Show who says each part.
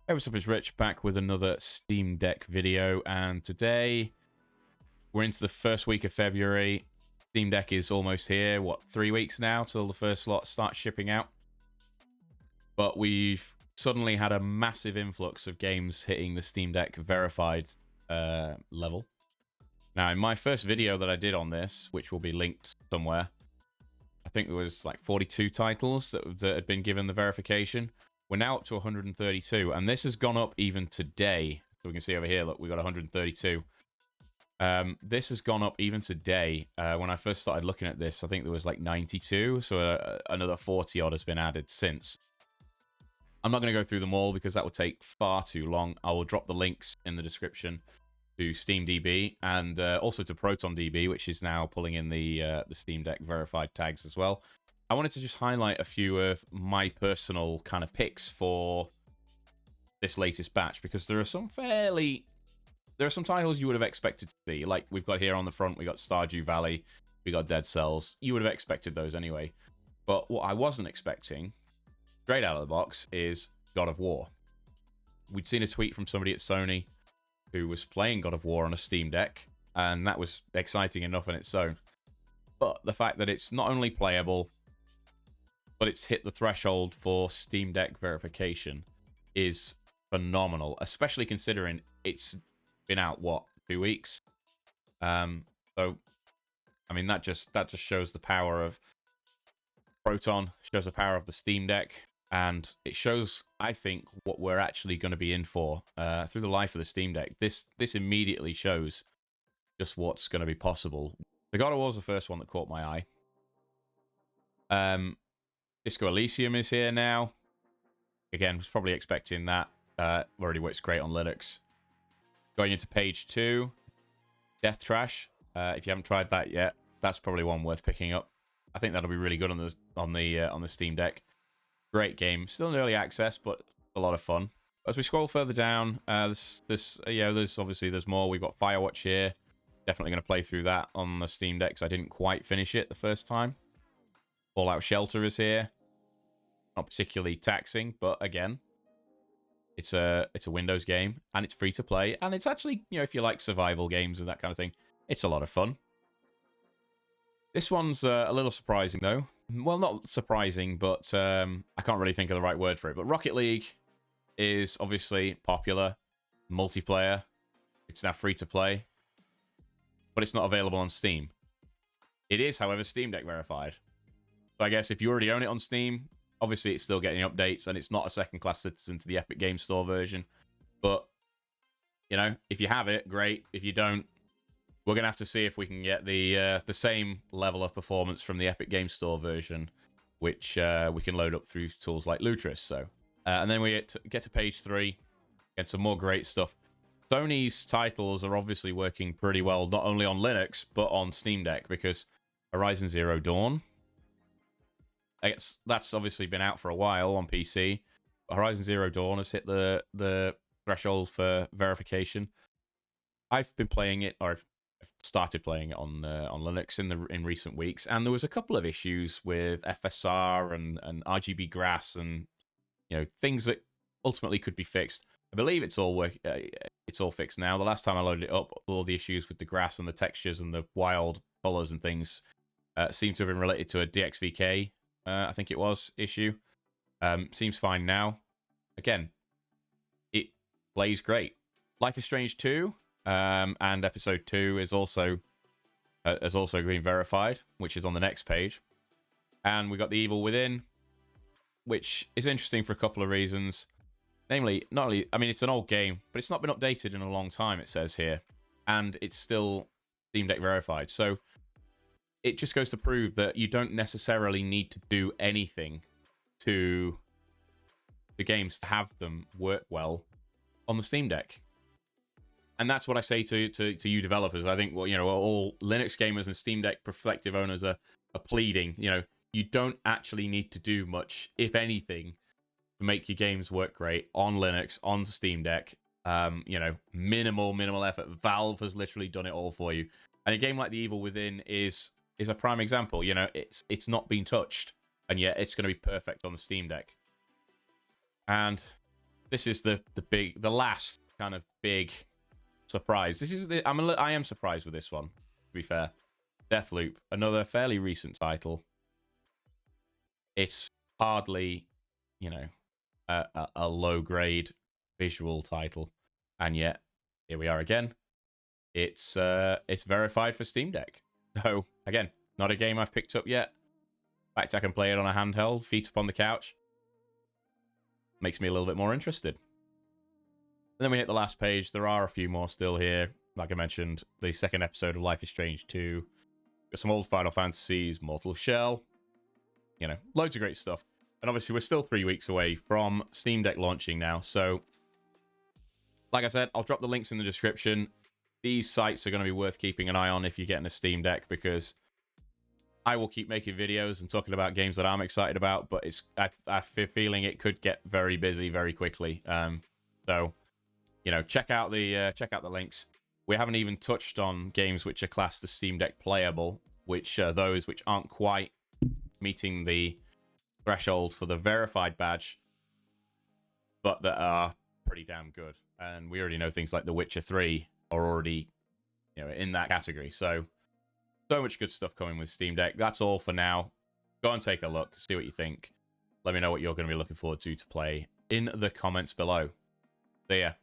Speaker 1: Hey, what's up, it's Rich, back with another Steam Deck video, and today we're into the first week of February. Steam Deck is almost here, 3 weeks now till the first lot starts shipping out. But we've suddenly had a massive influx of games hitting the Steam Deck verified level. Now, in my first video that I did on this, which will be linked somewhere, I think there was like 42 titles that had been given the verification. We're now up to 132, and this has gone up even today. So we can see over here, look, we got 132. This has gone up even today. When I first started looking at this, I think there was like 92, so another 40 odd has been added since. I'm not going to go through them all because that would take far too long. I will drop the links in the description to SteamDB and also to ProtonDB, which is now pulling in the Steam Deck verified tags as well. I wanted to just highlight a few of my personal kind of picks for this latest batch, because there are some titles you would have expected to see. Like we've got here on the front, we got Stardew Valley, we got Dead Cells. You would have expected those anyway. But what I wasn't expecting, straight out of the box, is God of War. We'd seen a tweet from somebody at Sony who was playing God of War on a Steam Deck, and that was exciting enough in its own. But the fact that it's not only playable, but it's hit the threshold for Steam Deck verification is phenomenal, especially considering it's been out, 2 weeks? So, I mean, that just shows the power of Proton, shows the power of the Steam Deck, and it shows, I think, what we're actually going to be in for through the life of the Steam Deck. This immediately shows just what's going to be possible. The God of War was the first one that caught my eye. Disco Elysium is here now. Again, was probably expecting that. Already works great on Linux. Going into page 2, Death Trash. If you haven't tried that yet, that's probably one worth picking up. I think that'll be really good on the Steam Deck. Great game, still in early access, but a lot of fun. As we scroll further down, there's more. We've got Firewatch here. Definitely going to play through that on the Steam Deck because I didn't quite finish it the first time. Fallout Shelter is here. Not particularly taxing, but again, it's a Windows game and it's free to play, and it's actually, if you like survival games and that kind of thing, it's a lot of fun. This one's a little surprising though. Well, not surprising, but I can't really think of the right word for it. But Rocket League is obviously popular, multiplayer. It's now free to play, but it's not available on Steam. It is, however, Steam Deck verified. So I guess if you already own it on Steam, obviously it's still getting updates, and it's not a second-class citizen to the Epic Games Store version. But, if you have it, great. If you don't, we're going to have to see if we can get the same level of performance from the Epic Games Store version, which we can load up through tools like Lutris. So, and then we get to page 3, get some more great stuff. Sony's titles are obviously working pretty well, not only on Linux, but on Steam Deck, because Horizon Zero Dawn, that's obviously been out for a while on PC. But Horizon Zero Dawn has hit the threshold for verification. I've been playing it, or I've started playing it on Linux in recent weeks, and there was a couple of issues with FSR and RGB grass and things that ultimately could be fixed. I believe it's all fixed now. The last time I loaded it up, all the issues with the grass and the textures and the wild colors and things seem to have been related to a DXVK. I think it was issue. Seems fine now. Again, it plays great. Life is Strange 2 and Episode 2 is also been verified, which is on the next page. And we got The Evil Within, which is interesting for a couple of reasons. Namely, it's an old game, but it's not been updated in a long time, it says here. And it's still Steam Deck verified. So it just goes to prove that you don't necessarily need to do anything to the games to have them work well on the Steam Deck. And that's what I say to you developers. I think, all Linux gamers and Steam Deck prospective owners are pleading. You don't actually need to do much, if anything, to make your games work great on Linux, on Steam Deck. Minimal effort. Valve has literally done it all for you. And a game like The Evil Within is a prime example. It's not been touched, and yet it's going to be perfect on the Steam Deck. And this is the last kind of big surprise. This is I am surprised with this one, to be fair. Deathloop, another fairly recent title. It's hardly, you know, a low grade visual title, and yet here we are again. It's verified for Steam Deck. So again, not a game I've picked up yet. In fact, I can play it on a handheld, feet up on the couch. Makes me a little bit more interested. And then we hit the last page. There are a few more still here. Like I mentioned, the second episode of Life is Strange 2. Got some old Final Fantasies, Mortal Shell. You know, loads of great stuff. And obviously, we're still 3 weeks away from Steam Deck launching now. So, like I said, I'll drop the links in the description. These sites are going to be worth keeping an eye on if you're getting a Steam Deck, because I will keep making videos and talking about games that I'm excited about, but I have a feeling it could get very busy very quickly. So, you know, check out the links. We haven't even touched on games which are classed as Steam Deck playable, which are those which aren't quite meeting the threshold for the verified badge, but that are pretty damn good. And we already know things like The Witcher 3 are already, you know, in that category. So much good stuff coming with Steam Deck. That's all for now. Go and take a look, see what you think. Let me know what you're going to be looking forward to play in the comments below. See ya.